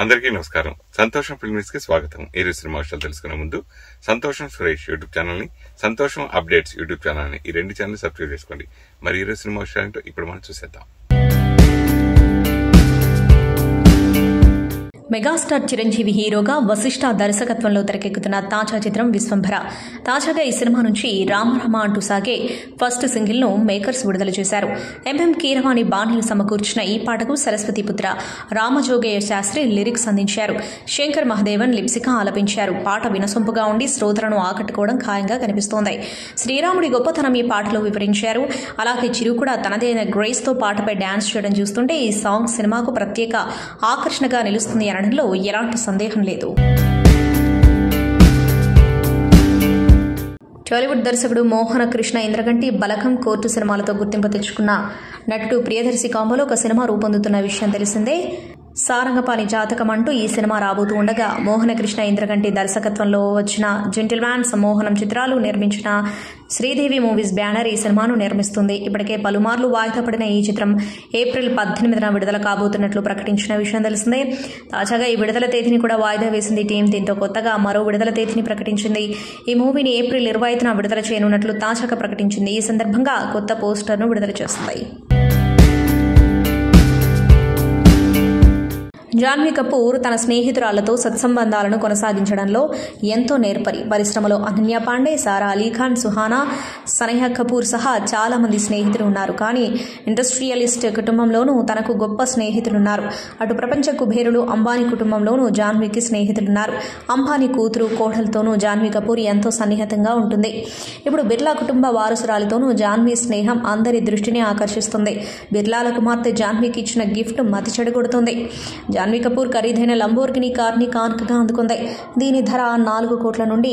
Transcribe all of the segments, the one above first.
అందరికీ నమస్కారం. సంతోషం ఫిల్మ్స్ కి స్వాగతం. ఈ రోజు సినిమా విషయాలు తెలుసుకునే ముందు సంతోషం సురేష్ యూట్యూబ్ ఛానల్ ని, సంతోషం అప్డేట్స్ యూట్యూబ్ ఛానల్ ని, ఈ రెండు ఛానల్ సబ్స్క్రైబ్ చేసుకోండి. మరి ఈ రోజు సినిమా విషయాలు ఇప్పుడు మనం చూసేద్దాం. మెగాస్టార్ చిరంజీవి హీరోగా వశిష్ఠ దర్శకత్వంలో తెరకెక్కుతున్న తాజా చిత్రం విశ్వంభర. తాజాగా ఈ సినిమా నుంచి రామరామ అంటూ సాగే ఫస్ట్ సింగిల్ ను మేకర్స్ విడుదల చేశారు. ఎంఎం కీరవాణి బాణీలు సమకూర్చిన ఈ పాటకు సరస్వతిపుత్ర రామజోగయ్య శాస్త్రి లిరిక్స్ అందించారు. శంకర్ మహదేవన్ లిప్సిక ఆలపించారు. పాట వినసొంపుగా ఉండి శ్రోతలను ఆకట్టుకోవడం ఖాయంగా కనిపిస్తోంది. శ్రీరాముడి గొప్పతనం ఈ పాటలో వివరించారు. అలాగే చిరు కూడా తనదైన గ్రేస్ తో పాటపై డాన్స్ చేయడం చూస్తుంటే ఈ సాంగ్ సినిమాకు ప్రత్యేక ఆకర్షణగా నిలుస్తుంది అనడంలో ఎలాంటి సందేహం లేదు. టాలీవుడ్ దర్శకుడు మోహన కృష్ణ ఇంద్రగంటి బలగం కోర్టు సినిమాలతో గుర్తింపు తెచ్చుకున్న నటుడు ప్రియదర్శి కాంబోలో ఒక సినిమా రూపొందుతున్న విషయం తెలిసిందే. సారంగపాణి జాతకం అంటూ ఈ సినిమా రాబోతూ ఉండగా మోహన కృష్ణ ఇంద్రగంటి దర్శకత్వంలో వచ్చిన జెంటిల్మ్యాన్ సమ్మోహనం చిత్రాలు నిర్మించిన శ్రీదేవి మూవీస్ బ్యానర్ ఈ సినిమాను నిర్మిస్తుంది. ఇప్పటికే పలుమార్లు వాయిదా పడిన ఈ చిత్రం ఏప్రిల్ 18న విడుదల కాబోతున్నట్లు ప్రకటించిన విషయం తెలిసిందే. తాజాగా ఈ విడుదల తేదీని కూడా వాయిదా వేసింది టీం. దీంతో కొత్తగా మరో విడుదల తేదీని ప్రకటించింది. ఈ మూవీని ఏప్రిల్ 25న విడుదల చేయనున్నట్లు తాజాగా ప్రకటించింది. ఈ సందర్భంగా కొత్త పోస్టర్ను విడుదల చేస్తుంది. జాన్వీ కపూర్ తన స్నేహితురాళ్లతో సత్సంబంధాలను కొనసాగించడంలో ఎంతో నేర్పరి. పరిశ్రమలో అనన్య పాండే, సారా అలీఖాన్, సుహానా, సనేహ కపూర్ సహా చాలా మంది స్నేహితులు ఉన్నారు. కానీ ఇండస్ట్రియలిస్ట్ కుటుంబంలోనూ తనకు గొప్ప స్నేహితులున్నారు. అటు ప్రపంచ కుబేరులు అంబానీ కుటుంబంలోనూ జాన్వీకి స్నేహితులున్నారు. అంబానీ కూతురు కోడలతోనూ జాన్వీ కపూర్ ఎంతో సన్నిహితంగా ఉంటుంది. ఇప్పుడు బిర్లా కుటుంబ వారసురాలితోనూ జాన్వీ స్నేహం అందరి దృష్టిని ఆకర్షిస్తుంది. బిర్లాల కుమార్తె జాన్వీకి ఇచ్చిన గిఫ్ట్ మతి చెడగొడుతుంది. జాన్వీ కపూర్ ఖరీదైన లంబోర్గిని కార్ని కానుకగా అందుకుంది. దీని ధర 4 కోట్ల నుండి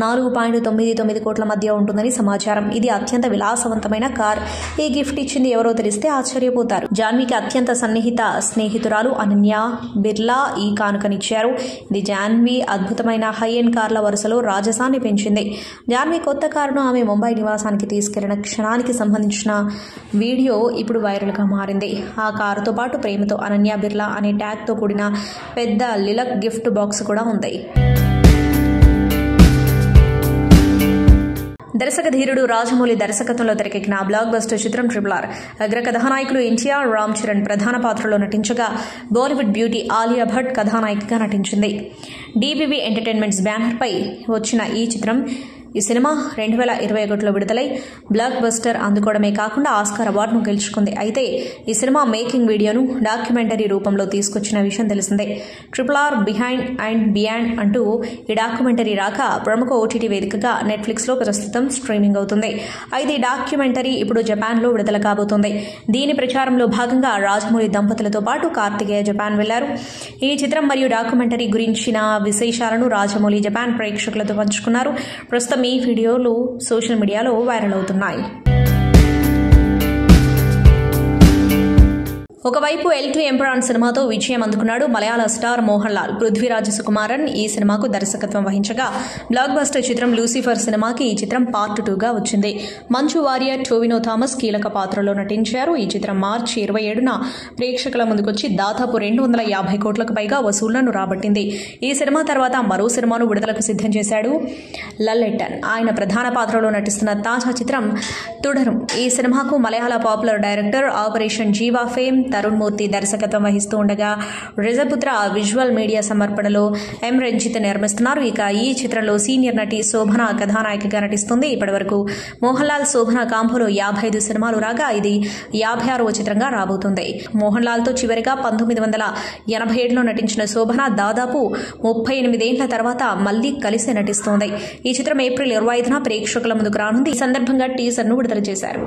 4.99 కోట్ల మధ్య ఉంటుందని సమాచారం. ఇది అత్యంత విలాసవంతమైన కార్. ఈ గిఫ్ట్ ఇచ్చింది ఎవరో తెలిస్తే ఆశ్చర్యపోతారు. జాన్వీకి అత్యంత సన్నిహిత స్నేహితురాలు అనన్య బిర్లా ఈ కానుకనిచ్చారు. ఇది జాన్వీ అద్భుతమైన హై ఎండ్ కార్ల వరుసలో రాజసాన్ని పెంచింది. జాన్వీ కొత్త కారును ఆమె ముంబై నివాసానికి తీసుకెళ్లిన క్షణానికి సంబంధించిన వీడియో ఇప్పుడు వైరల్గా మారింది. ఆ కారుతో పాటు ప్రేమతో అనన్య బిర్లా అనే ట్యాగ్ తో కూడిన పెద్ద లిలక్ గిఫ్ట్ బాక్స్ కూడా ఉంది. దర్శక ధీరుడు రాజమౌళి దర్శకత్వంలో తెరకెక్కిన బ్లాక్ బస్టర్ చిత్రం RRR. అగ్ర కథానాయకులు ఎన్టీఆర్, రామ్ చరణ్ ప్రధాన పాత్రలో నటించగా బాలీవుడ్ బ్యూటీ ఆలియా భట్ కథానాయికగా నటించింది. డివివి ఎంటర్టైన్మెంట్స్ బ్యానర్ పై వచ్చిన ఈ సినిమా 2021లో విడుదలై బ్లాక్ బస్టర్ అందుకోవడమే కాకుండా ఆస్కార్ అవార్డును గెలుచుకుంది. అయితే ఈ సినిమా మేకింగ్ వీడియోను డాక్యుమెంటరీ రూపంలో తీసుకొచ్చిన విషయం తెలిసిందే. RRR బిహైండ్ అండ్ బియాండ్ అంటూ ఈ డాక్యుమెంటరీ రాక ప్రముఖ ఓటీటీ వేదికగా నెట్ఫ్లిక్స్లో ప్రస్తుతం స్ట్రీమింగ్ అవుతుంది. అయితే ఈ డాక్యుమెంటరీ ఇప్పుడు జపాన్లో విడుదల కాబోతోంది. దీని ప్రచారంలో భాగంగా రాజమౌళి దంపతులతో పాటు కార్తికేయ జపాన్ వెళ్లారు. ఈ చిత్రం మరియు డాక్యుమెంటరీ గురించిన విశేషాలను రాజమౌళి జపాన్ ప్రేక్షకులతో పంచుకున్నారు. ప్రస్తుతం ఈ వీడియోలు సోషల్ మీడియాలో వైరల్ అవుతున్నాయి. ఒకవైపు L2 ఎంపరాన్ సినిమాతో విజయం అందుకున్నాడు మలయాళ స్టార్ మోహన్ లాల్. పృథ్వీరాజ్ సుకుమారన్ ఈ సినిమాకు దర్శకత్వం వహించగా బ్లాక్ బస్టర్ చిత్రం లూసిఫర్ సినిమాకి ఈ చిత్రం పార్ట్ 2గా వచ్చింది. మంచు వారియర్, టోవినో థామస్ కీలక పాత్రలో నటించారు. ఈ చిత్రం మార్చి 27న ప్రేక్షకుల ముందుకొచ్చి దాదాపు 250 కోట్లకు పైగా వసూళ్లను రాబట్టింది. ఈ సినిమా తర్వాత మరో సినిమాను విడుదలకు సిద్ధం చేశాడు లల్లెట్టన్. ఆయన ప్రధాన పాత్రలో నటిస్తున్న తాజా చిత్రం తుడరం. ఈ సినిమాకు మలయాళ పాపులర్ డైరెక్టర్ ఆపరేషన్ జీవా ఫేమ్ తరుణ్ మూర్తి దర్శకత్వం వహిస్తూ ఉండగా రిజపుత్ర విజువల్ మీడియా సమర్పణలో ఎం రంజిత్ నిర్మిస్తున్నారు. ఇక ఈ చిత్రంలో సీనియర్ నటి శోభన కథానాయికగా నటిస్తుంది. ఇప్పటివరకు మోహన్ లాల్ శోభన కాంబోలో 55 సినిమాలు రాగా ఇది 56వ చిత్రంగా రాబోతుంది. మోహన్ లాల్ తో చివరిగా 1987లో నటించిన శోభన దాదాపు 38 ఏళ్ల తర్వాత మళ్లీ కలిసి నటిస్తోంది. ఈ చిత్రం ఏప్రిల్ 25న ప్రేక్షకుల ముందుకు రానుంది. ఈ సందర్భంగా టీజర్ ను విడుదల చేశారు.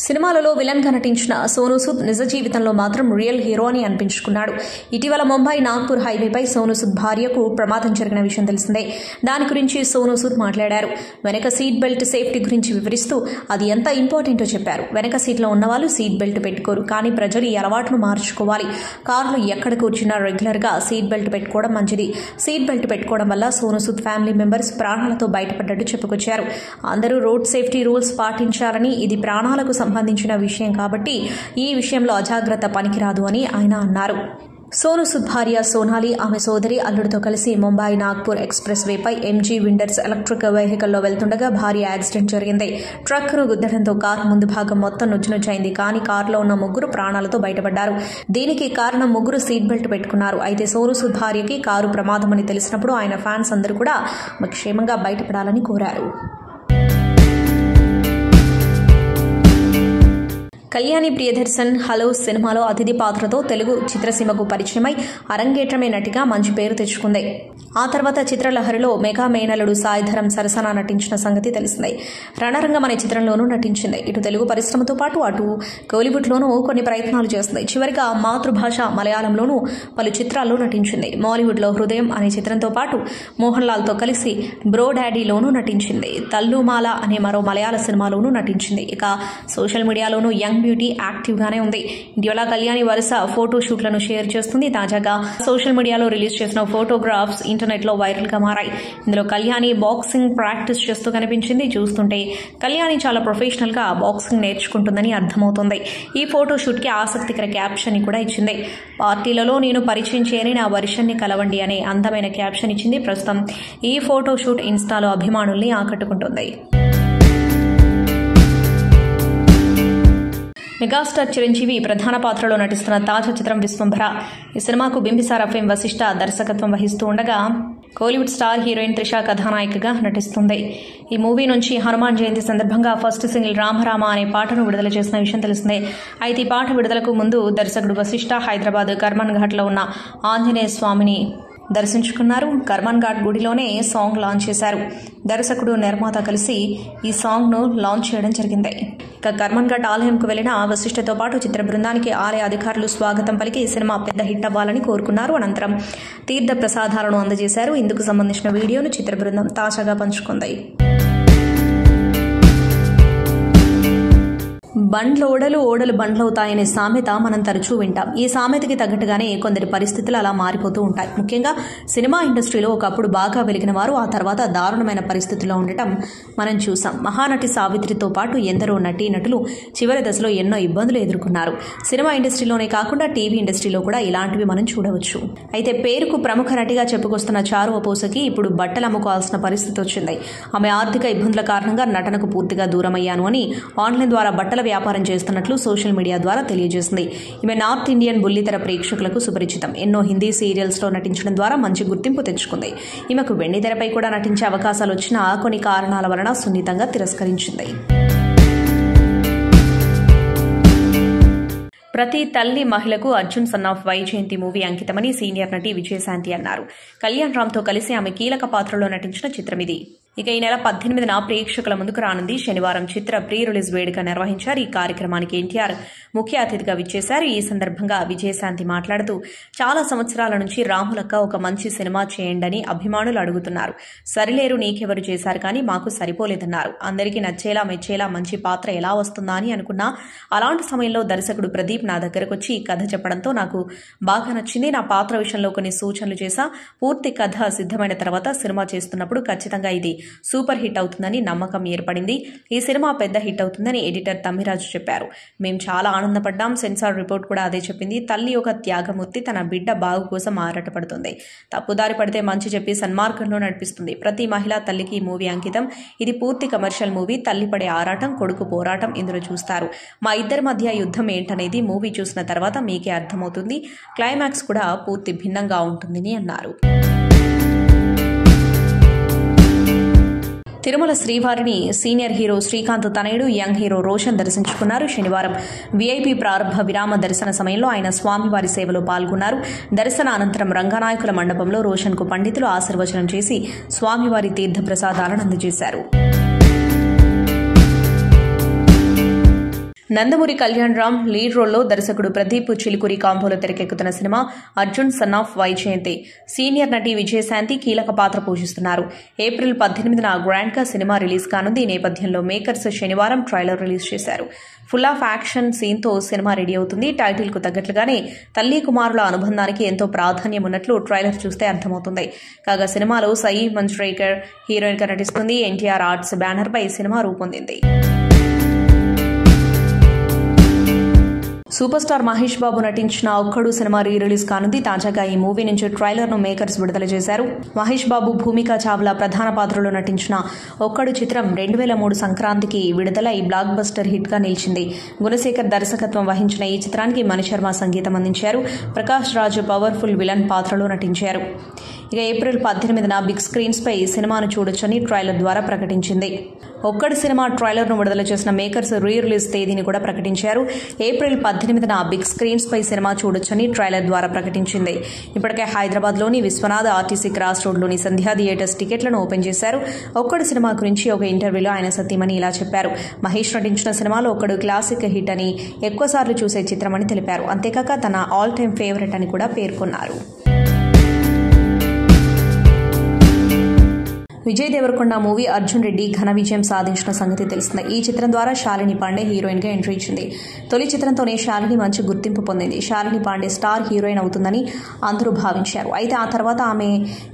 సినిమాలలో విలన్ గా నటించిన సోనూ సూద్ నిజ జీవితంలో మాత్రం రియల్ హీరో అని అనిపించుకున్నాడు. ఇటీవల ముంబై నాగ్పూర్ హైవేపై సోనూ సూద్ భార్యకు ప్రమాదం జరిగిన విషయం తెలిసిందే. దాని గురించి సోనూ సూద్ మాట్లాడారు. వెనక సీట్ బెల్ట్ సేఫ్టీ గురించి వివరిస్తూ అది ఎంత ఇంపార్టెంటో చెప్పారు. వెనక సీట్లో ఉన్నవాళ్ళు సీట్ బెల్ట్ పెట్టుకోరు, కానీ ప్రజలు ఈ అలవాటును మార్చుకోవాలి. కారులో ఎక్కడ కూర్చున్నా రెగ్యులర్ గా సీట్ బెల్ట్ పెట్టుకోవడం మంచిది. సీట్ బెల్ట్ పెట్టుకోవడం వల్ల సోనూ సూద్ ఫ్యామిలీ మెంబర్స్ ప్రాణాలతో బయటపడ్డట్టు చెప్పుకొచ్చారు. అందరూ రోడ్ సేఫ్టీ రూల్స్ పాటించాలని, ఇది ప్రాణాలకు సంబంధించిన సంబంధించిన విషయం కాబట్టి ఈ విషయంలో అజాగ్రత్త పనికిరాదు అని ఆయన అన్నారు. సోను సూద్ భార్య సోనాలి ఆమె సోదరి అల్లుడితో కలిసి ముంబై నాగ్పూర్ ఎక్స్ప్రెస్ వేపై ఎంజీ విండర్స్ ఎలక్ట్రిక్ వెహికల్లో వెళ్తుండగా భారీ యాక్సిడెంట్ జరిగింది. ట్రక్ను గుద్దడంతో కారు ముందు భాగం మొత్తం నుజ్జునుజ్జైంది. కానీ కారులో ఉన్న ముగ్గురు ప్రాణాలతో బయటపడ్డారు. దీనికి కారణం ముగ్గురు సీట్ బెల్ట్ పెట్టుకున్నారు. అయితే సోను సూద్ భార్యకి కారు ప్రమాదమని తెలిసినప్పుడు ఆయన ఫ్యాన్స్ అందరూ కూడా క్షేమంగా బయటపడాలని కోరారు. కళ్యాణి ప్రియదర్శన్ హలో సినిమాలో అతిథి పాత్రతో తెలుగు చిత్రసీమకు పరిచయమై అరంగేట్రమే నటిగా మంచి పేరు తెచ్చుకుంది. ఆ తర్వాత చిత్రలహరిలో మెగా మేనలుడు సాయిధరం సరసన నటించిన సంగతి తెలిసిందే. రణరంగం అనే చిత్రంలోనూ నటించింది. ఇటు తెలుగు పరిశ్రమతో పాటు అటు కోలీవుడ్లోనూ కొన్ని ప్రయత్నాలు చేస్తుంది. చివరిగా మాతృభాష మలయాళంలోనూ పలు చిత్రాల్లో నటించింది. మాలీవుడ్లో హృదయం అనే చిత్రంతో పాటు మోహన్ లాల్తో కలిసి బ్రో డాడీలోనూ నటించింది. తల్లుమాల అనే మరో మలయాళ సినిమాలోనూ నటించింది. ఇక సోషల్ మీడియాలోనూ యంగ్ బ్యూటీ యాక్టివ్ గానే ఉంది. ఇటీవల కళ్యాణి వరుస ఫోటో షూట్లను షేర్ చేస్తుంది. తాజాగా సోషల్ మీడియాలో రిలీజ్ చేసిన ఫోటోగ్రాఫ్స్ ఇంటర్నెట్ లో వైరల్ గా మారాయి. ఇందులో కళ్యాణి బాక్సింగ్ ప్రాక్టీస్ చేస్తూ కనిపించింది. చూస్తుంటే కళ్యాణి చాలా ప్రొఫెషనల్ గా బాక్సింగ్ నేర్చుకుంటుందని అర్థమవుతుంది. ఈ ఫోటో షూట్ కి ఆసక్తికర క్యాప్షన్ కూడా ఇచ్చింది. పార్టీలలో నేను పరిచయం చేయని నా వర్షన్ని కలవండి అనే అందమైన క్యాప్షన్ ఇచ్చింది. ప్రస్తుతం ఈ ఫోటో షూట్ ఇన్స్టాలో అభిమానుల్ని ఆకట్టుకుంటుంది. మెగాస్టార్ చిరంజీవి ప్రధాన పాత్రలో నటిస్తున్న తాజా చిత్రం విశ్వంభర. ఈ సినిమాకు బింబిసార ఫేమ్ వశిష్ఠ దర్శకత్వం వహిస్తూ ఉండగా కోలీవుడ్ స్టార్ హీరోయిన్ త్రిష కథానాయికగా నటిస్తుంది. ఈ మూవీ నుంచి హనుమాన్ జయంతి సందర్భంగా ఫస్ట్ సింగిల్ రామరామ అనే పాటను విడుదల చేసిన విషయం తెలిసిందే. అయితే ఈ పాట విడుదలకు ముందు దర్శకుడు వశిష్ఠ హైదరాబాద్ కర్మన్ ఘాట్లో ఉన్న ఆంజనేయ స్వామిని దర్శించుకున్నారు. కర్మన్ ఘాట్ గుడిలోనే సాంగ్ లాంచ్ చేశారు. దర్శకుడు నిర్మాత కలిసి ఈ సాంగ్ ను లాంచ్ చేయడం జరిగింది. ఇక కర్మన్ ఘాట్ ఆలయంకు వెళ్లిన వశిష్ఠతో పాటు చిత్ర బృందానికి ఆలయ అధికారులు స్వాగతం పలికి ఈ సినిమా పెద్ద హిట్ అవ్వాలని కోరుకున్నారు. అనంతరం తీర్థ ప్రసాదాలను అందజేశారు. ఇందుకు సంబంధించిన వీడియోను చిత్ర బృందం తాజాగా పంచుకుంది. బండ్ల ఓడలు ఓడలు బండ్లవుతాయనే సామెత మనం తరచూ వింటాం. ఈ సామెతకి తగ్గట్టుగానే కొందరి పరిస్థితులు అలా మారిపోతూ ఉంటాయి. ముఖ్యంగా సినిమా ఇండస్ట్రీలో ఒకప్పుడు బాగా వెలిగిన వారు ఆ తర్వాత దారుణమైన పరిస్థితుల్లో ఉండటం మనం చూసాం. మహానటి సావిత్రితో పాటు ఎందరో నటీనటులు చివరి దశలో ఎన్నో ఇబ్బందులు ఎదుర్కొన్నారు. సినిమా ఇండస్ట్రీలోనే కాకుండా టీవీ ఇండస్ట్రీలో కూడా ఇలాంటివి మనం చూడవచ్చు. అయితే పేరుకు ప్రముఖ నటిగా చెప్పుకొస్తున్న చారు అపోసకి ఇప్పుడు బట్టలు అమ్ముకోవాల్సిన పరిస్థితి వచ్చింది. ఆమె ఆర్థిక ఇబ్బందుల కారణంగా నటనకు పూర్తిగా దూరమయ్యాను అని ఆన్లైన్ ద్వారా బట్టల వ్యాపారం చేస్తున్నట్లు సోషల్ మీడియా ద్వారా తెలియజేసింది. ఈమె నార్త్ ఇండియన్ బుల్లితెర ప్రేక్షకులకు సుపరిచితం. ఎన్నో హిందీ సీరియల్స్ లో నటించడం ద్వారా మంచి గుర్తింపు తెచ్చుకుంది. ఈమెకు వెండితెరపై కూడా నటించే అవకాశాలు వచ్చినా కొన్ని కారణాల వలన సున్నితంగా తిరస్కరించింది. ప్రతి తల్లి మహిళకు Arjun son of Vyjayanthi movie అంకితమని సీనియర్ నటి విజయశాంతి అన్నారు. కళ్యాణ్ రామ్తో కలిసి ఆమె కీలక పాత్రలో నటించిన చిత్రం ఇది. ఇక ఈ నెల 18న ప్రేక్షకుల ముందుకు రానుంది. శనివారం చిత్ర ప్రీ రిలీజ్ వేడుక నిర్వహించారు. ఈ కార్యక్రమానికి ఎన్టీఆర్ ముఖ్య అతిథిగా విచ్చేశారు. ఈ సందర్భంగా విజయశాంతి మాట్లాడుతూ చాలా సంవత్సరాల నుంచి రాములక్క ఒక మంచి సినిమా చేయండని అభిమానులు అడుగుతున్నారు. సరిలేరు నీకెవరు చేశారు కానీ మాకు సరిపోలేదన్నారు. అందరికీ నచ్చేలా మెచ్చేలా మంచి పాత్ర ఎలా వస్తుందా అని అనుకున్నా. అలాంటి సమయంలో దర్శకుడు ప్రదీప్ నా దగ్గరకు వచ్చి కథ చెప్పడంతో నాకు బాగా నచ్చింది. నా పాత్ర విషయంలో కొన్ని సూచనలు చేశా. పూర్తి కథ సిద్ధమైన తర్వాత సినిమా చేస్తున్నప్పుడు ఖచ్చితంగా ఇది సూపర్ హిట్ అవుతుందని నమ్మకం ఏర్పడింది. ఈ సినిమా పెద్ద హిట్ అవుతుందని ఎడిటర్ తమ్మిరాజు చెప్పారు. మేము చాలా ఆనందపడ్డాం. సెన్సార్ రిపోర్ట్ కూడా అదే చెప్పింది. తల్లి ఒక త్యాగమూర్తి, తన బిడ్డ బాగు కోసం ఆరాటపడుతుంది. తప్పుదారి పడితే మంచి చెప్పి సన్మార్గంలో నడిపిస్తుంది. ప్రతి మహిళా తల్లికి ఈ మూవీ అంకితం. ఇది పూర్తి కమర్షియల్ మూవీ. తల్లి పడే ఆరాటం, కొడుకు పోరాటం ఇందులో చూస్తారు. మా ఇద్దరి మధ్య యుద్ధం ఏంటనేది మూవీ చూసిన తర్వాత మీకే అర్థమవుతుంది. క్లైమాక్స్ కూడా పూర్తి భిన్నంగా ఉంటుందని అన్నారు. తిరుమల శ్రీవారిని సీనియర్ హీరో శ్రీకాంత్ తనయుడు యంగ్ హీరో రోషన్ దర్శించుకున్నారు. శనివారం వీఐపీ ప్రారంభ విరామ దర్శన సమయంలో ఆయన స్వామివారి సేవలో పాల్గొన్నారు. దర్శన అనంతరం రంగనాయకుల మండపంలో రోషన్ కు పండితులు ఆశీర్వచనం చేసి స్వామివారి తీర్థ ప్రసాదాలను అందజేశారు. నందమూరి కళ్యాణ్ రామ్ లీడ్ రోల్లో దర్శకుడు ప్రదీప్ చిలుకూరి కాంబోలో తెరకెక్కుతున్న cinema Arjun son of Vyjayanthi. Senior నటి విజయశాంతి కీలక పాత్ర పోషిస్తున్నారు. ఏప్రిల్ 18న గ్రాండ్ గా సినిమా రిలీజ్ కానుంది. ఈ నేపథ్యంలో మేకర్స్ శనివారం ట్రైలర్ రిలీజ్ చేశారు. ఫుల్ ఆఫ్ యాక్షన్ సీన్ తో సినిమా రెడీ అవుతుంది. టైటిల్ కు తగ్గట్లుగానే తల్లి కుమారుల అనుబంధానికి ఎంతో ప్రాధాన్యం ఉన్నట్లు ట్రైలర్ చూస్తే అర్థమవుతుంది. కాగా సినిమాలో సాయి మంజ్రేకర్ హీరోయిన్ గా నటిస్తుంది. ఎన్టీఆర్ ఆర్ట్స్ బ్యానర్ పై cinema రూపొందింది. Super star Mahesh Babu నటించిన ఒక్కడు సినిమా రిలీజ్ కానుంది. తాజాగా ఈ మూవీ నుంచి ట్రైలర్ ను మేకర్స్ విడుదల చేశారు. మహేష్ బాబు, భూమికా చావ్లా ప్రధాన పాత్రలో నటించిన ఒక్కడు చిత్రం 2003 సంక్రాంతికి విడుదలై బ్లాక్ బస్టర్ హిట్ గా నిలిచింది. గుణశేఖర్ దర్శకత్వం వహించిన ఈ చిత్రానికి మణిశర్మ సంగీతం అందించారు. ప్రకాష్ రాజ్ పవర్ఫుల్ విలన్ పాత్రలో నటించారు. ఇక ఏప్రిల్ 18న బిగ్ స్క్రీన్స్ పై ఈ సినిమాను చూడొచ్చని ట్రైలర్ ద్వారా ప్రకటించింది. ఒక్కడి సినిమా ట్రైలర్ ను విడుదల చేసిన మేకర్స్ రిలీజ్ తేదీని కూడా ప్రకటించారు. ఏప్రిల్ 18న బిగ్ స్క్రీన్స్ పై సినిమా చూడొచ్చని ట్రైలర్ ద్వారా ప్రకటించింది. ఇప్పటికే హైదరాబాద్ లోని విశ్వనాథ ఆర్టీసీ క్రాస్ రోడ్ లోని సంధ్యా థియేటర్స్ టికెట్లను ఓపెన్ చేశారు. ఒక్కడి సినిమా గురించి ఒక ఇంటర్వ్యూలో ఆయన సతీమణి ఇలా చెప్పారు. మహేష్ నటించిన సినిమాలో ఒక్కడు క్లాసిక్ హిట్ అని, ఎక్కువసార్లు చూసే చిత్రం అని తెలిపారు. అంతేకాక తన ఆల్ టైమ్ ఫేవరెట్ అని కూడా పేర్కొన్నారు. విజయ్ దేవరకొండ మూవీ అర్జున్ రెడ్డి ఘన విజయం సాధించిన సంగతి తెలిసిందే. ఈ చిత్రం ద్వారా శాలిని పాండే హీరోయిన్ గా ఎంట్రీ ఇచ్చింది. తొలి చిత్రంతోనే శాలిని మంచి గుర్తింపు పొందింది. శాలిని పాండే స్టార్ హీరోయిన్ అవుతుందని అందరూ భావించారు. అయితే ఆ తర్వాత ఆమె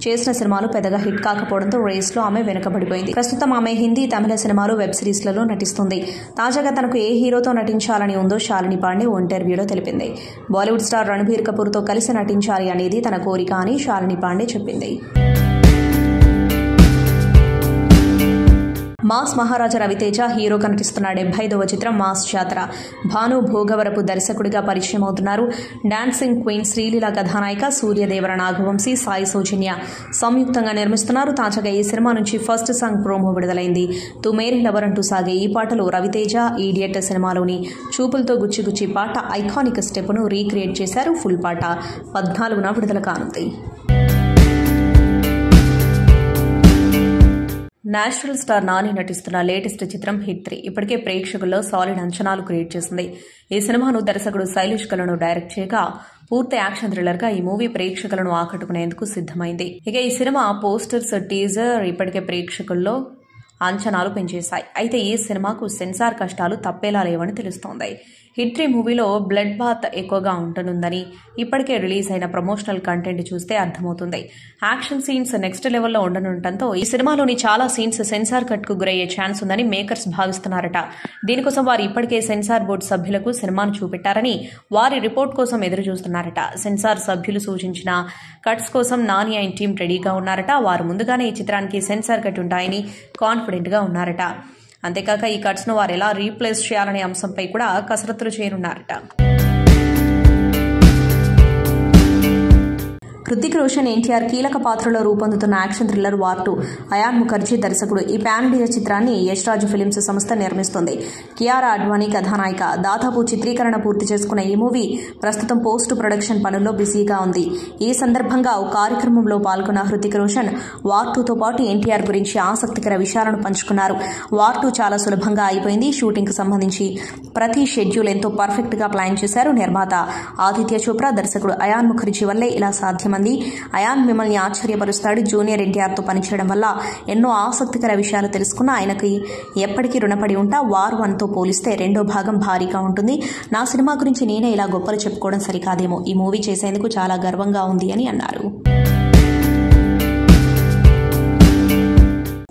చేసిన సినిమాలు పెద్దగా హిట్ కాకపోవడంతో రేస్ లో ఆమె వెనుకబడిపోయింది. ప్రస్తుతం ఆమె హిందీ, తమిళ సినిమాలు, వెబ్ సిరీస్లలో నటిస్తుంది. తాజాగా తనకు ఏ హీరోతో నటించాలని ఉందో శాలిని పాండే ఓ ఇంటర్వ్యూలో తెలిపింది. బాలీవుడ్ స్టార్ రణబీర్ కపూర్ తో కలిసి నటించాలి అనేది తన కోరిక అని శాలిని పాండే చెప్పింది. మాస్ మహారాజా రవితేజ హీరోగా నటిస్తున్న 75వ చిత్రం మాస్ జాతర. భాను భోగవరపు దర్శకుడిగా పరిచయం అవుతున్నారు. డాన్సింగ్ క్వీన్ శ్రీలీల కథానాయిక, సూర్యదేవర నాగవంశీ, సాయి సౌజన్య సంయుక్తంగా నిర్మిస్తున్నారు. తాజాగా ఈ సినిమా నుంచి ఫస్ట్ సాంగ్ ప్రోమో విడుదలైంది. తు మేరీ లవర్ అంటూ సాగే ఈ పాటలో రవితేజ ఈడియట్ సినిమాలోని చూపులతో గుచ్చి పాట ఐకానిక్ స్టెప్ ను రీక్రియేట్ చేశారు. ఫుల్ పాట 14న విడుదల కానుంది. నేషనల్ స్టార్ నాని నటిస్తున్న లేటెస్ట్ చిత్రం హిట్ 3 ఇప్పటికే ప్రేక్షకుల్లో సాలిడ్ అంచనాలు క్రియేట్ చేసింది. ఈ సినిమాను దర్శకుడు శైలేష్ కలను డైరెక్ట్ చేయగా పూర్తి యాక్షన్ థ్రిల్లర్ గా ఈ మూవీ ప్రేక్షకులను ఆకట్టుకునేందుకు సిద్దమైంది. ఇక ఈ సినిమా పోస్టర్స్, టీజర్ ఇప్పటికే ప్రేక్షకుల్లో అంచనాలు పెంచేశాయి. అయితే ఈ సినిమాకు సెన్సార్ కష్టాలు తప్పేలా లేవని తెలుస్తోంది. హిట్ 3 మూవీలో బ్లడ్ బాత్ ఎక్కువగా ఉండనుందని ఇప్పటికే రిలీజ్ అయిన ప్రమోషనల్ కంటెంట్ చూస్తే అర్థమవుతుంది. యాక్షన్ సీన్స్ నెక్స్ట్ లెవెల్లో ఉండనుండటంతో ఈ సినిమాలోని చాలా సీన్స్ సెన్సార్ కట్ కు గురయ్యే ఛాన్స్ ఉందని మేకర్స్ భావిస్తున్నారట. దీనికోసం వారు ఇప్పటికే సెన్సార్ బోర్డు సభ్యులకు సినిమాను చూపెట్టారని వారి రిపోర్ట్ కోసం ఎదురు చూస్తున్నారట. సెన్సార్ సభ్యులు సూచించిన కట్స్ కోసం నాని అండ్ టీం రెడీగా ఉన్నారట. వారు ముందుగానే ఈ చిత్రానికి సెన్సార్ కట్ ఉంటాయని కాన్ఫిడెంట్ గా ఉన్నారట. అంతేకాక ఈ కట్స్ ను వారు ఎలా రీప్లేస్ చేయాలనే అంశంపై కూడా కసరత్తులు చేయనున్నారట. హృతిక్ రోషన్, ఎన్టీఆర్ కీలక పాత్రలో రూపొందుతున్న action thriller war 2 Ayan Mukerji దర్శకుడు. ఈ పాన్ ఇండియా చిత్రాన్ని యష్ రాజ్ ఫిలిమ్స్ సంస్థ నిర్మిస్తోంది. కియారా అడ్వాణీ కథానాయిక. దాదాపు చిత్రీకరణ పూర్తి చేసుకున్న ఈ మూవీ ప్రస్తుతం పోస్ట్ ప్రొడక్షన్ పనుల్లో బిజీగా ఉంది. ఈ సందర్భంగా ఓ కార్యక్రమంలో పాల్గొన్న హృతిక్ రోషన్ వార్ 2తో పాటు ఎన్టీఆర్ గురించి ఆసక్తికర విషయాలను పంచుకున్నారు. వార్ 2 చాలా సులభంగా అయిపోయింది. షూటింగ్ కు సంబంధించి ప్రతి షెడ్యూల్ ఎంతో పర్ఫెక్ట్ గా ప్లాన్ చేశారు నిర్మాత ఆదిత్య చోప్రా. దర్శకుడు అయాన్ ముఖర్జీ వల్లే ఇలా సాధ్యమంది. అయాన్ మిమ్మల్ని ఆశ్చర్యపరుస్తాడు. జూనియర్ ఎన్టీఆర్ తో పనిచేయడం వల్ల ఎన్నో ఆసక్తికర విషయాలు తెలుసుకున్న ఆయనకి ఎప్పటికీ రుణపడి ఉంటా. వార్ 1తో పోలిస్తే రెండో భాగం భారీగా ఉంటుంది. నా సినిమా గురించి నేనే ఇలా గొప్పలు చెప్పుకోవడం సరికాదేమో. ఈ మూవీ చేసేందుకు చాలా గర్వంగా ఉంది అని అన్నారు.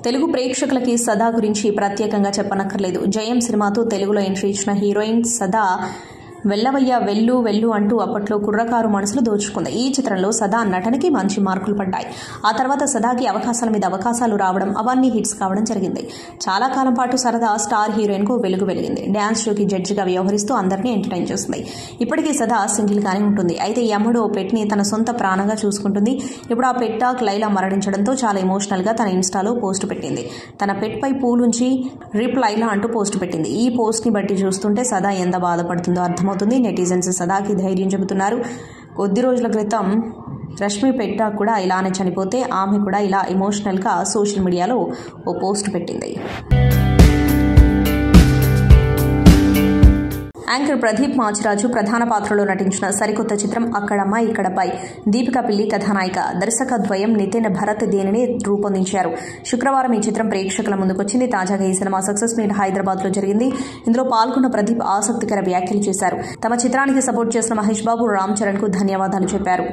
తెలుగు ప్రేక్షకులకి సదా గురించి ప్రత్యేకంగా చెప్పనక్కర్లేదు. జయం సినిమాతో తెలుగులో ఎంట్రీ ఇచ్చిన హీరోయిన్ సదా వెల్లవయ్య వెళ్ళు వెళ్ళు అంటూ అప్పట్లో కుర్రకారు మనసులు దోచుకుంది. ఈ చిత్రంలో సదా నటనకి మంచి మార్కులు పడ్డాయి. ఆ తర్వాత సదాకి అవకాశాల మీద అవకాశాలు రావడం, అవన్నీ హిట్స్ కావడం జరిగింది. చాలా కాలం పాటు సరదా స్టార్ హీరోయిన్ కు వెలుగు వెలిగింది. డాన్స్ షోకి జడ్జిగా వ్యవహరిస్తూ అందరినీ ఎంటర్టైన్ చేస్తుంది. ఇప్పటికీ సదా సింగిల్ గానే ఉంటుంది. అయితే ఈ అమ్మడు ఓ పెట్ ని తన సొంత ప్రాణంగా చూసుకుంటుంది. ఇప్పుడు ఆ పెట్ డాగ్ లైలా మరణించడంతో చాలా ఎమోషనల్ గా తన ఇన్స్టాలో పోస్ట్ పెట్టింది. తన పెట్ పై పూలుంచి రిప్ లైలా అంటూ పోస్ట్ పెట్టింది. ఈ పోస్ట్ ని బట్టి చూస్తుంటే సదా ఎంత బాధపడుతుందో అర్థమవుతుంది. నెటిజన్స్ సదాకి ధైర్యం చెబుతున్నారు. కొద్ది రోజుల క్రితం రష్మి పెట్టా కూడా ఇలానే చనిపోతే ఆమె కూడా ఇలా ఎమోషనల్ గా సోషల్ మీడియాలో ఓ పోస్ట్ పెట్టింది. యాంకర్ ప్రదీప్ మాచిరాజు ప్రధాన పాత్రలో నటించిన సరికొత్త చిత్రం అక్కడమ్మ ఇక్కడపై. దీపికా పిల్లి కథానాయిక. దర్శకద్వయం నితిన్ భరత్ దీనిని రూపొందించారు. శుక్రవారం ఈ చిత్రం ప్రేక్షకుల ముందుకొచ్చింది. తాజాగా ఈ సినిమా సక్సెస్ మీట్ హైదరాబాద్ లో జరిగింది. ఇందులో పాల్గొన్న ప్రదీప్ ఆసక్తికర వ్యాఖ్యలు చేశారు. తమ చిత్రానికి సపోర్ట్ చేసిన మహేష్ బాబు, రామ్ చరణ్ కు ధన్యవాదాలు చెప్పారు.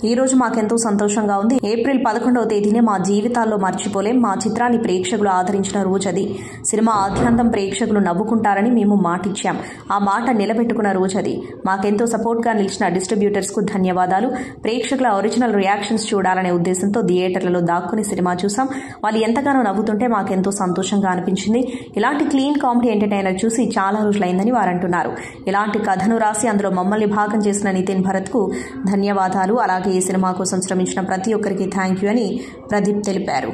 ఈ రోజు మాకెంతో సంతోషంగా ఉంది. ఏప్రిల్ 11వ తేదీనే మా జీవితాల్లో మర్చిపోలేం. మా చిత్రాన్ని ప్రేక్షకులు ఆదరించిన రోజు అది. సినిమా ఆద్యంతం ప్రేక్షకులు నవ్వుకుంటారని మేము మాటిచ్చాం. ఆ ఆ మాట నిలబెట్టుకున్న రోజు అది. మాకెంతో సపోర్ట్గా నిలిచిన డిస్ట్రిబ్యూటర్స్కు ధన్యవాదాలు. ప్రేక్షకుల ఒరిజినల్ రియాక్షన్స్ చూడాలనే ఉద్దేశంతో థియేటర్లలో దాక్కుని సినిమా చూసాం. వాళ్ళు ఎంతగానో నవ్వుతుంటే మాకెంతో సంతోషంగా అనిపించింది. ఇలాంటి క్లీన్ కామెడీ ఎంటర్టైనర్ చూసి చాలా రోజులైందని వారంటున్నారు. ఇలాంటి కథను రాసి అందులో మమ్మల్ని భాగం చేసిన నితిన్ భరత్కు ధన్యవాదాలు. అలాగే ఈ సినిమా కోసం శ్రమించిన ప్రతి ఒక్కరికి థ్యాంక్ యూ అని ప్రదీప్ తెలిపారు.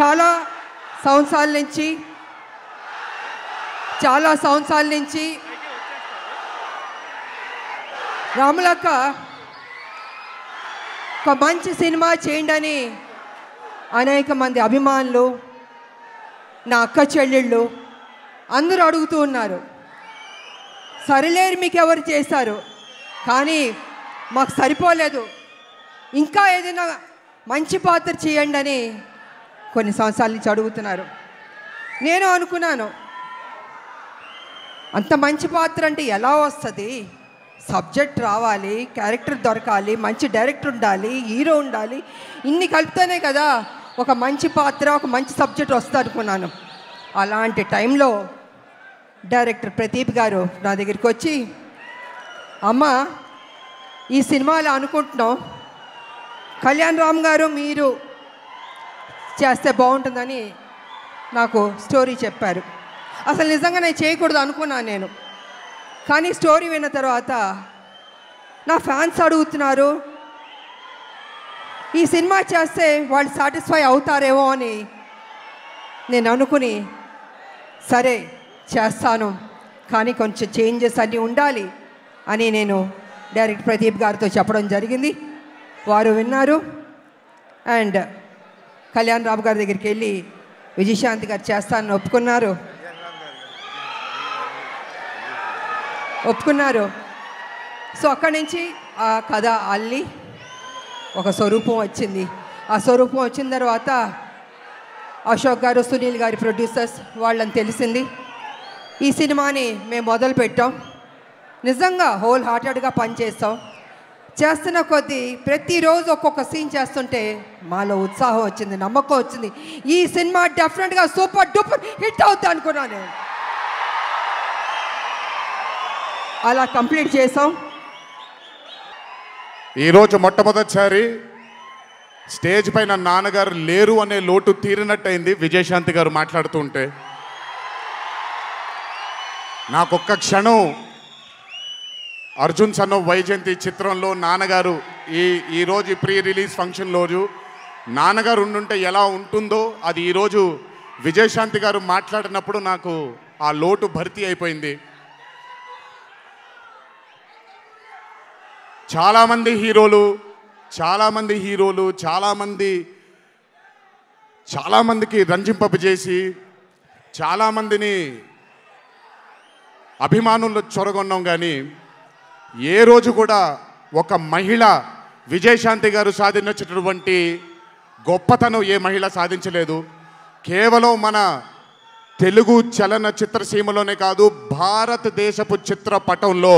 చాలా సంవత్సరాల నుంచి రాములక్క ఒక మంచి సినిమా చేయండి అని అనేక మంది అభిమానులు, నా అక్క చెల్లెళ్ళు అందరూ అడుగుతూ ఉన్నారు. సరిలేరు మీకు ఎవరు చేశారు, కానీ మాకు సరిపోలేదు, ఇంకా ఏదైనా మంచి పాత్ర చేయండి అని కొన్ని సంవత్సరాల నుంచి అడుగుతున్నారు. నేను అనుకున్నాను, అంత మంచి పాత్ర అంటే ఎలా వస్తుంది? సబ్జెక్ట్ రావాలి, క్యారెక్టర్ దొరకాలి, మంచి డైరెక్టర్ ఉండాలి, హీరో ఉండాలి, ఇన్ని కలిపితేనే కదా ఒక మంచి పాత్ర, ఒక మంచి సబ్జెక్ట్ వస్తుంది అనుకున్నాను. అలాంటి టైంలో డైరెక్టర్ ప్రదీప్ గారు నా దగ్గరికి వచ్చి, అమ్మ ఈ సినిమాలో అనుకుంటున్నాం, కళ్యాణ్ రామ్ గారు మీరు చేస్తే బాగుంటుందని నాకు స్టోరీ చెప్పారు. అసలు నిజంగా నేను చేయకూడదు అనుకున్నాను నేను. కానీ స్టోరీ విన్న తర్వాత నా ఫ్యాన్స్ అడుగుతున్నారు, ఈ సినిమా చేస్తే వాళ్ళు సాటిస్ఫై అవుతారేమో అని నేను అనుకుని, సరే చేస్తాను, కానీ కొంచెం చేంజెస్ అన్నీ ఉండాలి అని నేను డైరెక్టర్ ప్రదీప్ గారితో చెప్పడం జరిగింది. వారు విన్నారు. అండ్ కళ్యాణ్ రామ్ గారి దగ్గరికి వెళ్ళి విజయశాంతి గారు చేస్తానని ఒప్పుకున్నారు. సో అక్కడి నుంచి ఆ కథ అల్లి ఒక స్వరూపం వచ్చింది. ఆ స్వరూపం వచ్చిన తర్వాత అశోక్ గారు, సునీల్ గారి ప్రొడ్యూసర్స్ వాళ్ళని తెలిసింది. ఈ సినిమాని మేము మొదలు పెట్టాం. నిజంగా హోల్ హార్టెడ్గా పనిచేస్తాం. చేస్తున్న కొద్దీ ప్రతిరోజు ఒక్కొక్క సీన్ చేస్తుంటే మాలో ఉత్సాహం వచ్చింది, నమ్మకం వచ్చింది. ఈ సినిమా డెఫినెట్గా సూపర్ డూపర్ హిట్ అవుతుంది అనుకున్నాను. అలా కంప్లీట్ చేసాం. ఈరోజు మొట్టమొదటిసారి స్టేజ్ పైన నాన్నగారు లేరు అనే లోటు తీరినట్టయింది విజయశాంతి గారు మాట్లాడుతుంటే. నాకొక్క క్షణం అర్జున్ సన్ ఆఫ్ వైజయంతి చిత్రంలో నాన్నగారు ఈరోజు ప్రీ రిలీజ్ ఫంక్షన్ రోజు నాన్నగారు ఉండుంటే ఎలా ఉంటుందో అది ఈరోజు విజయశాంతి గారు మాట్లాడినప్పుడు నాకు ఆ లోటు భర్తీ అయిపోయింది. చాలామంది హీరోలు చాలామందికి రంజింపజేసి చాలామందిని అభిమానుల్లో చొరగొన్నాం. కానీ ఏ రోజు కూడా ఒక మహిళ విజయశాంతి గారు సాధించినటువంటి గొప్పతనం ఏ మహిళ సాధించలేదు. కేవలం మన తెలుగు చలనచిత్ర సీమలోనే కాదు, భారతదేశపు చిత్రపటంలో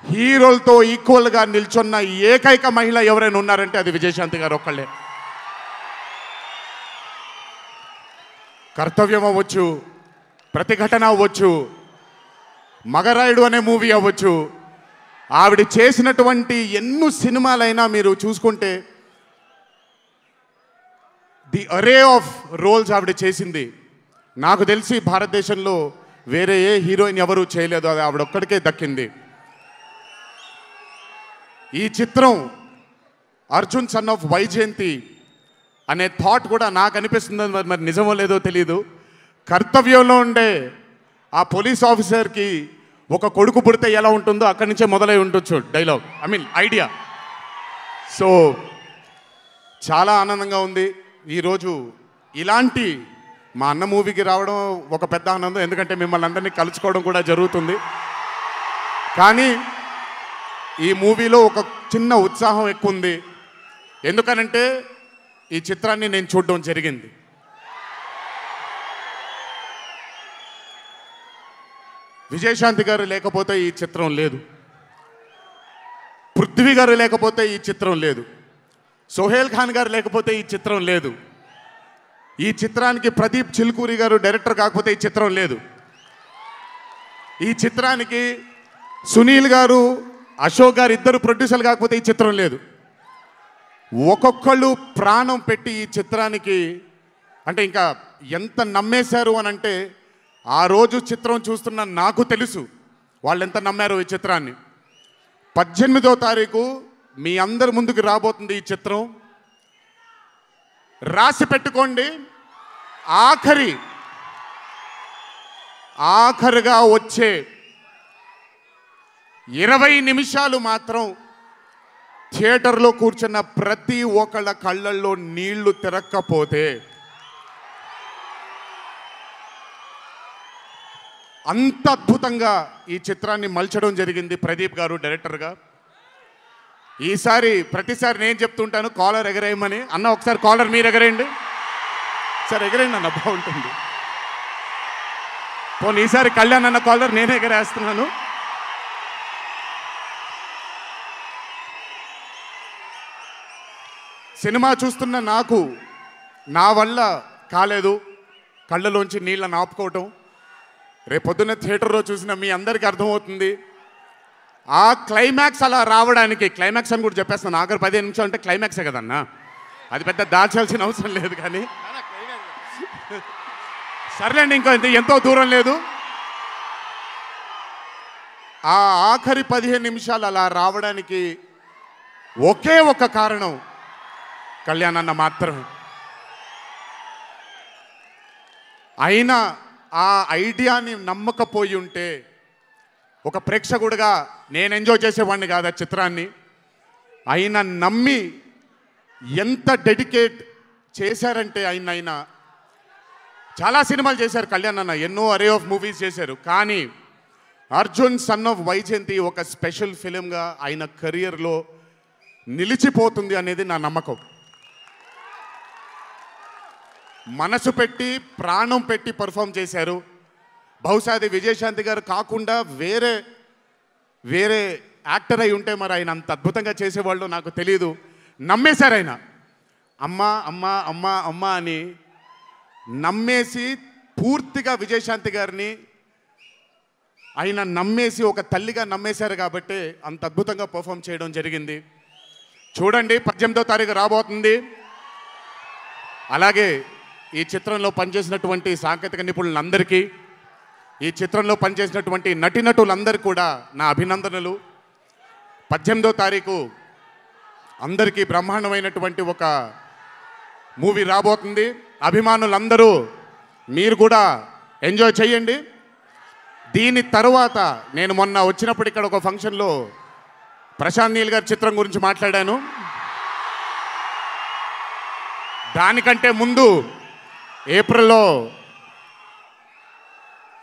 హీరోలతో ఈక్వల్గా నిల్చున్న ఏకైక మహిళ ఎవరైనా ఉన్నారంటే అది విజయశాంతి గారు ఒక్కళ్ళే. కర్తవ్యం అవ్వచ్చు, ప్రతిఘటన అవ్వచ్చు, మగరాయుడు అనే మూవీ అవ్వచ్చు, ఆవిడ చేసినటువంటి ఎన్నో సినిమాలైనా మీరు చూసుకుంటే ది అరే ఆఫ్ రోల్స్ ఆవిడ చేసింది. నాకు తెలిసి భారతదేశంలో వేరే ఏ హీరోయిన్ ఎవరూ చేయలేదు, అది ఆవిడ ఒక్కడికే దక్కింది. ఈ చిత్రం అర్జున్ సన్ ఆఫ్ వైజయంతి అనే థాట్ కూడా నాకు అనిపిస్తుంది, మరి నిజమో లేదో తెలియదు. కర్తవ్యంలో ఉండే ఆ పోలీస్ ఆఫీసర్కి ఒక కొడుకు పుడితే ఎలా ఉంటుందో అక్కడి నుంచే మొదలై ఉండొచ్చు డైలాగ్, ఐడియా. సో చాలా ఆనందంగా ఉంది. ఈరోజు ఇలాంటి మా అన్న మూవీకి రావడం ఒక పెద్ద ఆనందం, ఎందుకంటే మిమ్మల్ని అందరినీ కలుసుకోవడం కూడా జరుగుతుంది. కానీ ఈ మూవీలో ఒక చిన్న ఉత్సాహం ఎక్కువ ఉంది. ఎందుకనంటే ఈ చిత్రాన్ని నేను చూడడం జరిగింది. విజయశాంతి గారు లేకపోతే ఈ చిత్రం లేదు, పృథ్వీ గారు లేకపోతే ఈ చిత్రం లేదు, సోహేల్ ఖాన్ గారు లేకపోతే ఈ చిత్రం లేదు, ఈ చిత్రానికి ప్రదీప్ చిల్కూరి గారు డైరెక్టర్ కాకపోతే ఈ చిత్రం లేదు, ఈ చిత్రానికి సునీల్ గారు అశోక్ గారు ఇద్దరు ప్రొడ్యూసర్లు కాకపోతే ఈ చిత్రం లేదు. ఒక్కొక్కళ్ళు ప్రాణం పెట్టి ఈ చిత్రానికి, అంటే ఇంకా ఎంత నమ్మేశారు అని అంటే, ఆ రోజు చిత్రం చూస్తున్న నాకు తెలుసు వాళ్ళు ఎంత నమ్మారు ఈ చిత్రాన్ని. 18వ తారీఖు మీ అందరి ముందుకు రాబోతుంది ఈ చిత్రం. రాసి పెట్టుకోండి, ఆఖరిగా వచ్చే 20 నిమిషాలు మాత్రం థియేటర్లో కూర్చున్న ప్రతి ఒక్కళ్ళ కళ్ళల్లో నీళ్లు తిరక్కపోతే, అంత అద్భుతంగా ఈ చిత్రాన్ని మలచడం జరిగింది ప్రదీప్ గారు డైరెక్టర్గా. ఈసారి ప్రతిసారి నేను చెప్తుంటాను కాలర్ ఎగరేయమని. అన్న ఒకసారి కాలర్ మీరు ఎగరేయండి సార్, ఎగరేయండి అన్న, బాగుంటుంది. పోనీ ఈసారి కళ్యాణ్ అన్న కాలర్ నేనే ఎగరేస్తున్నాను. సినిమా చూస్తున్న నాకు నా వల్ల కాలేదు కళ్ళలోంచి నీళ్ళని ఆపుకోవటం. రేపొద్దున్న థియేటర్లో చూసిన మీ అందరికీ అర్థమవుతుంది. ఆ క్లైమాక్స్ అలా రావడానికి, క్లైమాక్స్ అని కూడా చెప్పేస్తాను, ఆఖరి 15 నిమిషాలు అంటే క్లైమాక్సే కదన్నా, అది పెద్ద దాచాల్సిన అవసరం లేదు. కానీ సర్లేండి, ఇంకో ఎంతో దూరం లేదు. ఆ ఆఖరి 15 నిమిషాలు అలా రావడానికి ఒకే ఒక కారణం కళ్యాణ్ అన్న మాత్రమే. అయినా ఆ ఐడియాని నమ్మకపోయి ఉంటే ఒక ప్రేక్షకుడిగా నేను ఎంజాయ్ చేసేవాడిని కాదు ఆ చిత్రాన్ని. అయినా నమ్మి ఎంత డెడికేట్ చేశారంటే ఆయన చాలా సినిమాలు చేశారు కళ్యాణ్ అన్న, ఎన్నో అరే ఆఫ్ మూవీస్ చేశారు. కానీ అర్జున్ సన్ ఆఫ్ వైజయంతి ఒక స్పెషల్ ఫిలింగా ఆయన కెరియర్లో నిలిచిపోతుంది అనేది నా నమ్మకం. మనసు పెట్టి ప్రాణం పెట్టి పర్ఫామ్ చేశారు. బహుశా అది విజయశాంతి గారు కాకుండా వేరే యాక్టర్ అయి ఉంటే మరి ఆయన అంత అద్భుతంగా చేసేవాళ్ళు నాకు తెలియదు. నమ్మేశారు ఆయన, అమ్మా అమ్మా అమ్మా అమ్మా అని నమ్మేసి పూర్తిగా విజయశాంతి గారిని ఆయన నమ్మేసి ఒక తల్లిగా నమ్మేశారు. కాబట్టి అంత అద్భుతంగా పర్ఫామ్ చేయడం జరిగింది. చూడండి, 18వ తారీఖు రాబోతుంది. అలాగే ఈ చిత్రంలో పనిచేసినటువంటి సాంకేతిక నిపుణులందరికీ, ఈ చిత్రంలో పనిచేసినటువంటి నటీనటులందరికీ కూడా నా అభినందనలు. 18వ తారీఖు అందరికీ బ్రహ్మాండమైనటువంటి ఒక మూవీ రాబోతుంది. అభిమానులందరూ మీరు కూడా ఎంజాయ్ చేయండి. దీని తర్వాత నేను మొన్న వచ్చినప్పుడు ఇక్కడ ఒక ఫంక్షన్లో ప్రశాంత్ నీల్ గారి చిత్రం గురించి మాట్లాడాను. దానికంటే ముందు ఏప్రిల్లో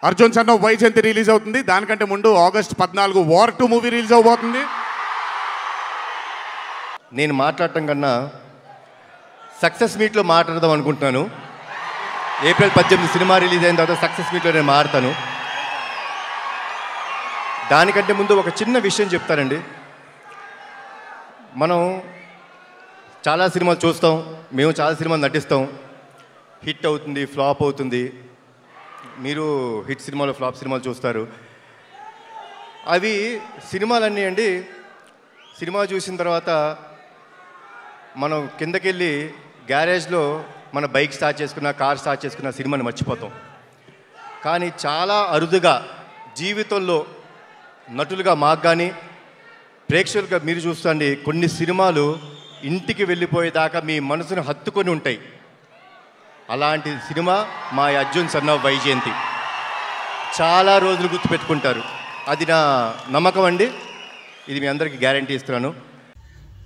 Arjun son of Vyjayanthi release అవుతుంది. దానికంటే ముందు ఆగస్ట్ 14 వార్ 2 మూవీ రిలీజ్ అవబోతుంది. నేను మాట్లాడటం కన్నా సక్సెస్ మీట్లో మాట్లాడదాం అనుకుంటున్నాను. ఏప్రిల్ 18 సినిమా రిలీజ్ అయిన తర్వాత సక్సెస్ మీట్లో నేను మాట్లాడతాను. దానికంటే ముందు ఒక చిన్న విషయం చెప్తానండి. మనం చాలా సినిమాలు చూస్తాం, మేము చాలా సినిమాలు నటిస్తాం. హిట్ అవుతుంది, ఫ్లాప్ అవుతుంది. మీరు హిట్ సినిమాలు, ఫ్లాప్ సినిమాలు చూస్తారు. అవి సినిమాలన్నీ అండి, సినిమా చూసిన తర్వాత మనం కిందకెళ్ళి గ్యారేజ్లో మన బైక్ స్టార్ట్ చేసుకున్న, కార్ స్టార్ట్ చేసుకున్న సినిమాని మర్చిపోతాం. కానీ చాలా అరుదుగా జీవితంలో నటులుగా మాకు కానీ ప్రేక్షకులుగా మీరు చూస్తాండి, కొన్ని సినిమాలు ఇంటికి వెళ్ళిపోయేదాకా మీ మనసును హత్తుకొని ఉంటాయి. అలాంటి సినిమా మా అర్జున్ సన్ ఆఫ్ వైజయంతి. చాలా రోజులు గుర్తుపెట్టుకుంటారు. అది నా నమ్మకం అండి. ఇది మీ అందరికీ గ్యారంటీ ఇస్తున్నాను.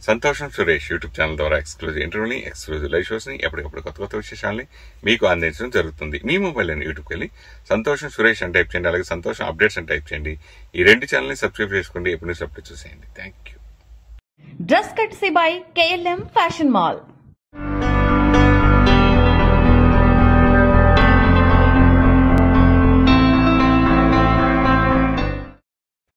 సంతోషం సురేష్ యూట్యూబ్ ఛానల్ ద్వారా ఎక్స్క్లూజివ్ ఇంటర్వ్యూని, ఎక్స్క్లూజివ్ లైవ్ షోస్ని, ఎప్పటికప్పుడు కొత్త విశేషాలని మీకు అందించడం జరుగుతుంది. మీ మొబైల్లోని యూట్యూబ్కి వెళ్ళి సంతోషం సురేష్ అని టైప్ చేయండి, అలాగే సంతోషం అప్డేట్స్ అని టైప్ చేయండి. ఈ రెండు ఛానల్ని సబ్స్క్రైబ్ చేసుకోండి, ఎప్పుడు న్యూస్ అప్డేట్ చూసేయండి. Thank you. Dress కట్సీ by KLM fashion mall.